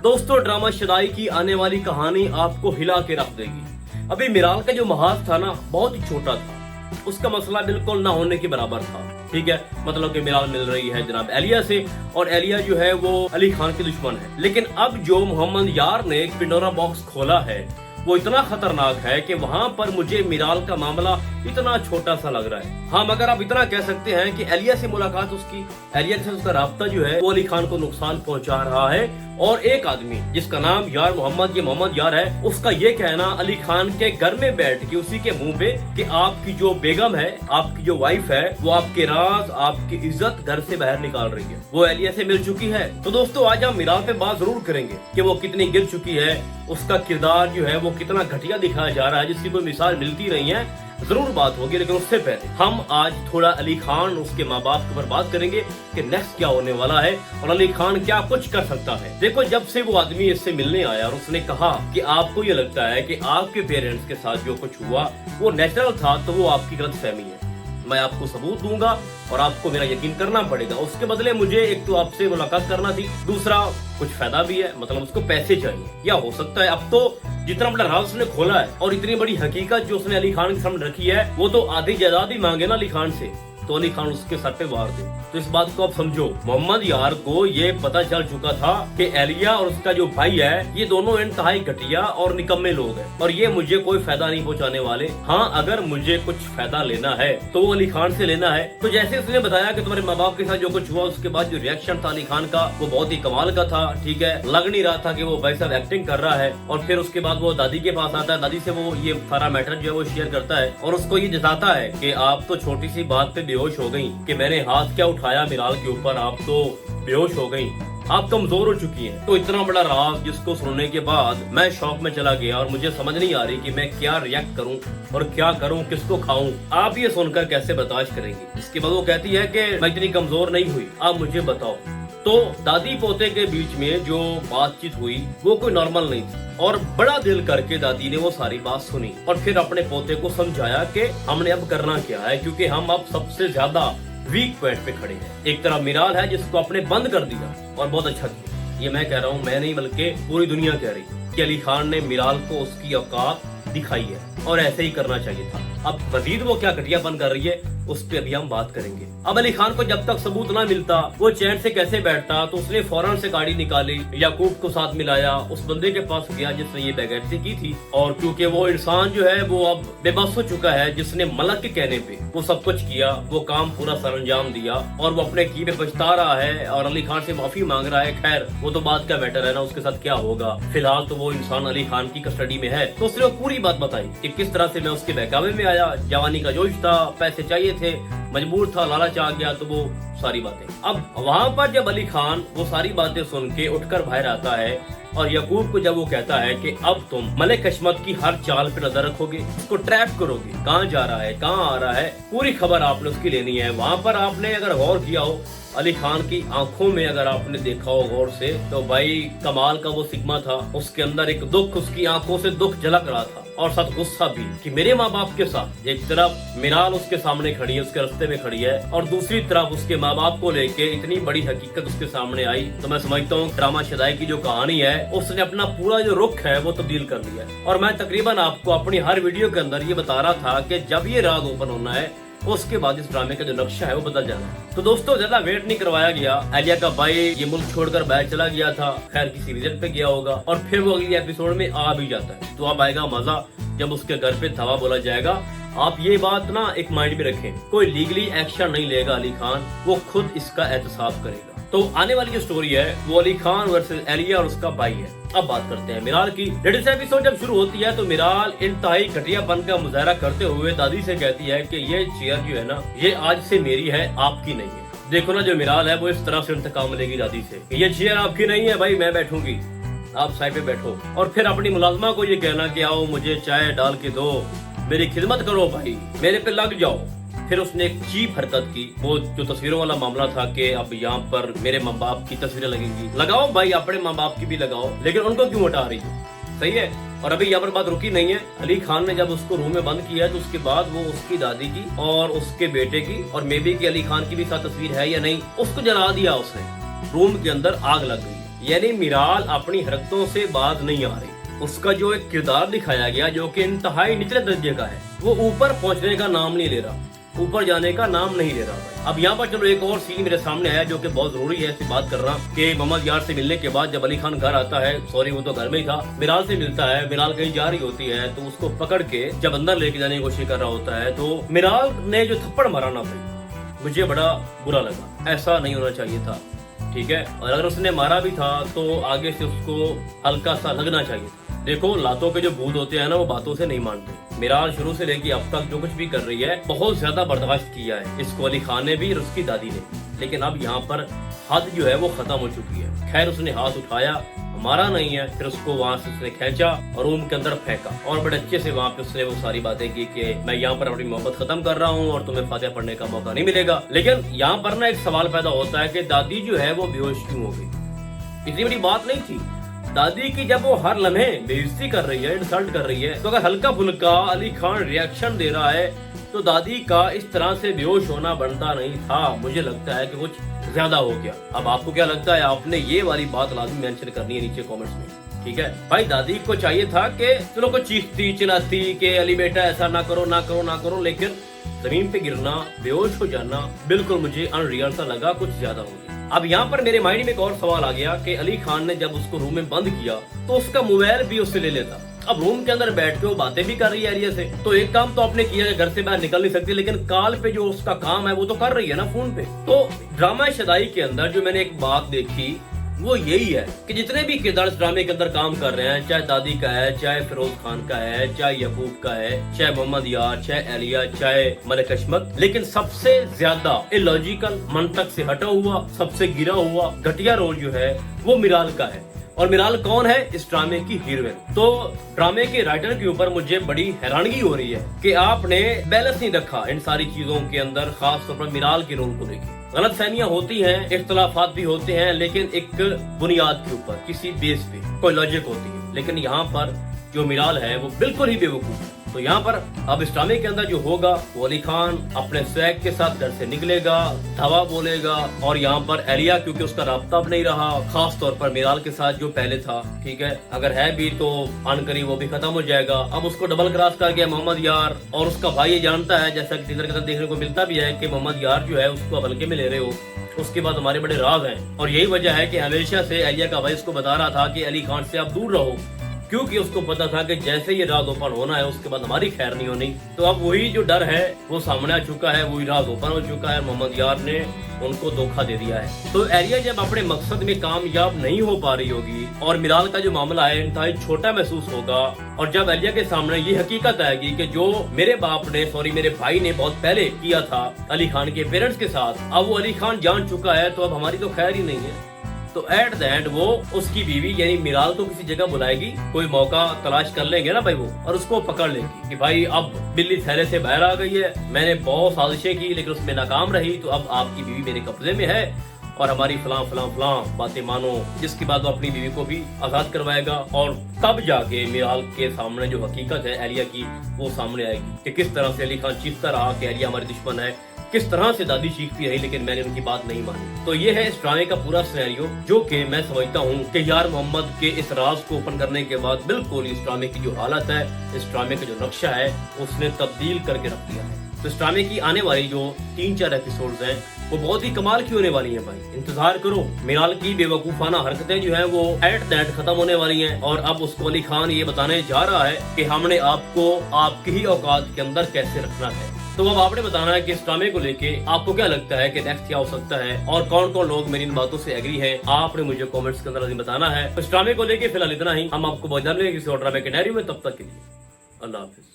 दोस्तों drama Shaddai की आने वाली कहानी आपको हिला के रख देगी। अभी मिराल का जो महाज था ना बहुत ही छोटा था, उसका मसला बिल्कुल ना होने के बराबर था। ठीक है, मतलब कि मिराल मिल रही है जनाब एलिया से, और एलिया जो है वो अली खान की दुश्मन है। लेकिन अब जो मोहम्मद यार ने एक पिंडोरा बॉक्स खोला है वो इतना खतरनाक है कि वहाँ पर मुझे मिराल का मामला इतना छोटा सा लग रहा है। हाँ, मगर आप इतना कह सकते हैं कि एलिया से मुलाकात उसकी, एलिया से उसका राब्ता जो है वो अली खान को नुकसान पहुंचा रहा है। और एक आदमी जिसका नाम यार मोहम्मद, ये मोहम्मद यार है, उसका ये कहना अली खान के घर में बैठ के उसी के मुंह पे कि आपकी जो बेगम है, आपकी जो वाइफ है, वो आपके राज, आपकी इज्जत घर से बाहर निकाल रही है, वो एलिया से मिल चुकी है। तो दोस्तों आज हम मिराल पे बात जरूर करेंगे कि वो कितनी गिर चुकी है, उसका किरदार जो है वो कितना घटिया दिखाया जा रहा है, जिसकी कोई मिसाल मिलती नहीं है। जरूर बात होगी, लेकिन उससे पहले हम आज थोड़ा अली खान, उसके माँ बाप के ऊपर बात करेंगे कि नेक्स्ट क्या होने वाला है और अली खान क्या कुछ कर सकता है। देखो, जब से वो आदमी इससे मिलने आया और उसने कहा कि आपको ये लगता है कि आपके पेरेंट्स के साथ जो कुछ हुआ वो नेचुरल था, तो वो आपकी गलतफहमी है। मैं आपको सबूत दूंगा और आपको मेरा यकीन करना पड़ेगा। उसके बदले मुझे एक तो आपसे मुलाकात करना थी, दूसरा कुछ फायदा भी है, मतलब उसको पैसे चाहिए। या हो सकता है अब तो जितना बड़ा राज उसने खोला है और इतनी बड़ी हकीकत जो उसने अली खान के सामने रखी है, वो तो आधी जायदाद ही मांगे ना अली खान से, तो अली खान उसके सर पे वार दे। तो इस बात को आप समझो, मोहम्मद यार को ये पता चल चुका था कि एलिया और उसका जो भाई है ये दोनों इंतहाई घटिया और निकम्मे लोग हैं और ये मुझे कोई फायदा नहीं पहुंचाने वाले। हाँ, अगर मुझे कुछ फायदा लेना है तो वो अली खान से लेना है। तो जैसे उसने बताया कि तुम्हारे माँ बाप के साथ जो कुछ हुआ, उसके बाद जो रिएक्शन था अली खान का वो बहुत ही कमाल का था। ठीक है, लग नहीं रहा था कि वो भाई साहब एक्टिंग कर रहा है। और फिर उसके बाद वो दादी के पास आता है, दादी से वो ये सारा मैटर जो है वो शेयर करता है और उसको ये जताता है कि आप तो छोटी सी बात पे बेहोश हो गई कि मैंने हाथ क्या उठाया मिराल के ऊपर, आप तो बेहोश हो गई, आप कमजोर हो चुकी हैं। तो इतना बड़ा राज जिसको सुनने के बाद मैं शॉक में चला गया और मुझे समझ नहीं आ रही कि मैं क्या रिएक्ट करूं और क्या करूं, किसको खाऊं। आप ये सुनकर कैसे बर्दाश्त करेंगी। इसके बाद वो कहती है कि मैं इतनी कमजोर नहीं हुई, आप मुझे बताओ। तो दादी पोते के बीच में जो बातचीत हुई वो कोई नॉर्मल नहीं थी और बड़ा दिल करके दादी ने वो सारी बात सुनी और फिर अपने पोते को समझाया कि हमने अब करना क्या है, क्योंकि हम अब सबसे ज्यादा वीक पॉइंट पे खड़े हैं। एक तरफ मिराल है जिसको आपने बंद कर दिया और बहुत अच्छा किया। ये मैं कह रहा हूँ, मैं नहीं बल्कि पूरी दुनिया कह रही कि अली खान ने मिराल को उसकी औकात दिखाई है और ऐसे ही करना चाहिए था। अब मजीद वो क्या घटियापन कर रही है उस पर अभी हम बात करेंगे। अब अली खान को जब तक सबूत ना मिलता वो चैन से कैसे बैठता, तो उसने फौरन से गाड़ी निकाली, याकूब को साथ मिलाया, उस बंदे के पास गया जिसने ये बेगैरती की थी। और क्योंकि वो इंसान जो है वो अब बेबस हो चुका है, जिसने मलक के कहने पे वो सब कुछ किया, वो काम पूरा सरंजाम दिया और वो अपने की पे पछता रहा है और अली खान से माफी मांग रहा है। खैर वो तो बात का मैटर है ना, उसके साथ क्या होगा। फिलहाल तो वो इंसान अली खान की कस्टडी में है। तो उसने पूरी बात बताई कि किस तरह से मैं उसके बहकावे में आया, जवानी का जोश था, पैसे चाहिए थे, मजबूर था, लालच आ गया, तो वो सारी बातें। अब वहाँ पर जब अली खान वो सारी बातें सुन के उठकर बाहर आता है और याकूब को जब वो कहता है कि अब तुम मलिक हशमत की हर चाल पे नजर रखोगे, उसको ट्रैप करोगे, कहाँ जा रहा है, कहाँ आ रहा है, पूरी खबर आपने उसकी लेनी है। वहाँ पर आपने अगर गौर किया हो अली खान की आंखों में, अगर आपने देखा हो गौर से, तो भाई कमाल का वो सिग्मा था। उसके अंदर एक दुख, उसकी आंखों से दुख झलक रहा था और साथ गुस्सा भी कि मेरे माँ बाप के साथ एक तरफ मिराल उसके सामने खड़ी है, उसके रास्ते में खड़ी है, और दूसरी तरफ उसके माँ बाप को लेके इतनी बड़ी हकीकत उसके सामने आई। तो मैं समझता हूँ ड्रामा शदाई की जो कहानी है उसने अपना पूरा जो रुख है वो तब्दील कर लिया है। और मैं तकरीबन आपको अपनी हर वीडियो के अंदर ये बता रहा था कि जब ये राज ओपन होना है उसके बाद इस ड्रामे का जो नक्शा है वो बदल जाना है। तो दोस्तों ज्यादा वेट नहीं करवाया गया। एलिया का भाई ये मुल्क छोड़कर बाहर चला गया था, खैर किसी रीजन पे गया होगा, और फिर वो अगली एपिसोड में आ भी जाता है। तो अब आएगा मजा जब उसके घर पे धावा बोला जाएगा। आप ये बात ना एक माइंड में रखें, कोई लीगली एक्शन नहीं लेगा अली खान, वो खुद इसका एहतसाब करेगा। तो आने वाली जो स्टोरी है वो अली खान वर्सेस एलिया और उसका भाई है। अब बात करते हैं मिराल की। लेटेस्ट एपिसोड जब शुरू होती है तो मिराल इंतहाई घटियापन का मुजाहरा करते हुए दादी से कहती है कि ये चेयर जो है ना ये आज से मेरी है, आपकी नहीं है। देखो ना जो मिराल है वो इस तरह से इंतकाम लेगी दादी से, ये चेयर आपकी नहीं है भाई, मैं बैठूंगी, आप साइड पे बैठो। और फिर अपनी मुलाजमा को ये कहना कि आओ मुझे चाय डाल के दो, मेरी खिदमत करो भाई, मेरे पे लग जाओ। फिर उसने एक चीप हरकत की, वो जो तस्वीरों वाला मामला था कि अब यहाँ पर मेरे माँ बाप की तस्वीरें लगेंगी। लगाओ भाई, अपने माँ बाप की भी लगाओ, लेकिन उनको क्यों हटा रही हो? सही है। और अभी यहाँ पर बात रुकी नहीं है। अली खान ने जब उसको रूम में बंद किया तो उसके बाद वो उसकी दादी की और उसके बेटे की और मे बी कि अली खान की भी साथ तस्वीर है या नहीं, उसको जला दिया उसने। रूम के अंदर आग लग गई। यानी मिराल अपनी हरकतों से बाज नहीं आ रही। उसका जो एक किरदार दिखाया गया जो कि इंतहाई निचले दर्जे का है, वो ऊपर पहुंचने का नाम नहीं ले रहा, ऊपर जाने का नाम नहीं ले रहा भाई। अब यहाँ पर चलो एक और सीन मेरे सामने आया जो कि बहुत जरूरी है इसकी बात कर रहा कि मोहम्मद यार से मिलने के बाद जब अली खान घर आता है, सॉरी वो तो घर में ही था, मिराल से मिलता है, मिराल कहीं जा रही होती है तो उसको पकड़ के जब अंदर लेके जाने की कोशिश कर रहा होता है तो मिराल ने जो थप्पड़ मारा ना भाई, मुझे बड़ा बुरा लगा। ऐसा नहीं होना चाहिए था, ठीक है। और अगर उसने मारा भी था तो आगे से उसको हल्का सा लगना चाहिए था। देखो लातों के जो भूत होते हैं ना वो बातों से नहीं मानते। मिराल शुरू से लेके अब तक जो कुछ भी कर रही है बहुत ज्यादा बर्दाश्त किया है इसको अली खान ने भी और उसकी दादी ने, लेकिन अब यहाँ पर हद जो है वो खत्म हो चुकी है। खैर उसने हाथ उठाया, मारा नहीं है, फिर उसको वहां से उसने खींचा और रूम के अंदर फेंका और बड़े अच्छे से वहां पे उसने वो सारी बातें की कि मैं यहाँ पर अपनी मोहब्बत खत्म कर रहा हूँ और तुम्हें फातिहा पढ़ने का मौका नहीं मिलेगा। लेकिन यहाँ पर ना एक सवाल पैदा होता है कि दादी जो है वो बेहोश क्यों हो गई। इतनी बड़ी बात नहीं थी दादी की, जब वो हर लम्हे बेइज्जती कर रही है, इंसल्ट कर रही है, तो अगर हल्का फुल्का अली खान रिएक्शन दे रहा है तो दादी का इस तरह से बेहोश होना बनता नहीं था। मुझे लगता है कि कुछ ज्यादा हो गया। अब आपको क्या लगता है? आपने ये वाली बात लाजमी मेंशन करनी है नीचे कमेंट्स में, ठीक है भाई। दादी को चाहिए था कि चलो कुछ चीखती चिल्लाती कि अली बेटा ऐसा ना करो ना करो ना करो, लेकिन जमीन पे गिरना, बेहोश हो जाना बिल्कुल मुझे अनरियल सा लगा, कुछ ज्यादा हो गया। अब यहाँ पर मेरे माइंड में एक और सवाल आ गया कि अली खान ने जब उसको रूम में बंद किया तो उसका मोबाइल भी उससे ले लेता। अब रूम के अंदर बैठ के वो बातें भी कर रही है एरिया से, तो एक काम तो आपने किया घर से बाहर निकल नहीं सकती, लेकिन कॉल पे जो उसका काम है वो तो कर रही है ना फोन पे। तो ड्रामा शदाई के अंदर जो मैंने एक बात देखी वो यही है कि जितने भी किरदार इस ड्रामे के अंदर काम कर रहे हैं, चाहे दादी का है, चाहे फिरोज खान का है, चाहे यकूब का है, चाहे मोहम्मद यार, चाहे एलिया, चाहे मलिक अशमत, लेकिन सबसे ज्यादा इलॉजिकल, मंतक से हटा हुआ, सबसे गिरा हुआ घटिया रोल जो है वो मिराल का है। और मिराल कौन है? इस ड्रामे की हीरोइन। तो ड्रामे के राइटर के ऊपर मुझे बड़ी हैरानगी हो रही है कि आपने बैलेंस नहीं रखा इन सारी चीजों के अंदर, खास तौर पर मिराल के रोल को लेकर। गलत फहमियां होती हैं, इख्तलाफात भी होते हैं, लेकिन एक बुनियाद के ऊपर, किसी बेस पे कोई लॉजिक होती है। लेकिन यहाँ पर जो मिराल है वो बिल्कुल ही बेवकूफ है। तो यहाँ पर अब इस ड्रामे के अंदर जो होगा वो अली खान अपने स्वैग के साथ घर से निकलेगा, धवा बोलेगा, और यहाँ पर एलिया क्योंकि उसका राब्ता अब नहीं रहा, खास तौर पर मिराल के साथ जो पहले था, ठीक है, अगर है भी तो अनकरी वो भी खत्म हो जाएगा। अब उसको डबल क्रॉस कर गया मोहम्मद यार, और उसका भाई ये जानता है, जैसा कि टीजर के अंदर देखने को मिलता भी है कि मोहम्मद यार जो है उसको हल्के में ले रहे हो, उसके बाद हमारे बड़े राज हैं। और यही वजह है कि हमेशा से एलिया का भाई उसको बता रहा था कि अली खान से आप दूर रहो, क्योंकि उसको पता था कि जैसे ये राज ओपन होना है उसके बाद हमारी खैर नहीं होनी। तो अब वही जो डर है वो सामने आ चुका है, वही राज ओपन हो चुका है, मोहम्मद यार ने उनको धोखा दे दिया है। तो एलिया जब अपने मकसद में कामयाब नहीं हो पा रही होगी और मिराल का जो मामला है इंतहाई छोटा महसूस होगा, और जब एलिया के सामने ये हकीकत आएगी कि जो मेरे बाप ने, सॉरी मेरे भाई ने बहुत पहले किया था अली खान के पेरेंट्स के साथ, अब वो अली खान जान चुका है, तो अब हमारी तो खैर ही नहीं है। तो एट द एंड वो उसकी बीवी यानी मिराल तो किसी जगह बुलाएगी, कोई मौका तलाश कर लेंगे ना भाई वो, और उसको पकड़ लेगी कि भाई अब बिल्ली थैले से बाहर आ गई है, मैंने बहुत साजिशें की लेकिन उसमें नाकाम रही, तो अब आपकी बीवी मेरे कब्जे में है और हमारी फलां फलां फलां बातें मानो। जिसके बाद वो अपनी बीवी को भी आजाद करवाएगा, और तब जाके मिराल के सामने जो हकीकत है एलिया की वो सामने आएगी कि किस तरह से अली खान चीखता रहा कि एलिया हमारी दुश्मन है, किस तरह से दादी चीखती रही लेकिन मैंने उनकी बात नहीं मानी। तो ये है इस ड्रामे का पूरा सिनेरियो, जो कि मैं समझता हूँ कि यार मोहम्मद के इस राज को ओपन करने के बाद बिल्कुल इस ड्रामे की जो हालत है, इस ड्रामे का जो नक्शा है उसने तब्दील करके रख दिया है। तो इस ड्रामे की आने वाली जो 3-4 एपिसोड्स हैं वो बहुत ही कमाल की होने वाली हैं भाई, इंतजार करो। मिराल की बेवकूफाना हरकतें जो हैं वो एट द एंड खत्म होने वाली हैं, और अब उसको अली खान ये बताने जा रहा है कि हमने आपको आपकी ही औकात के अंदर कैसे रखना है। तो अब आपने बताना है कि इस ड्रामे को लेके आपको क्या लगता है कि नेक्स्ट क्या हो सकता है, और कौन कौन लोग मेरी इन बातों से एग्री हैं, आपने मुझे कमेंट्स के अंदर बताना है। इस ड्रामे को लेके फिलहाल इतना ही, हम आपको बहुत जल्द किसी और ड्रामे के डायरी में, तब तक के लिए अल्लाह हाफिज।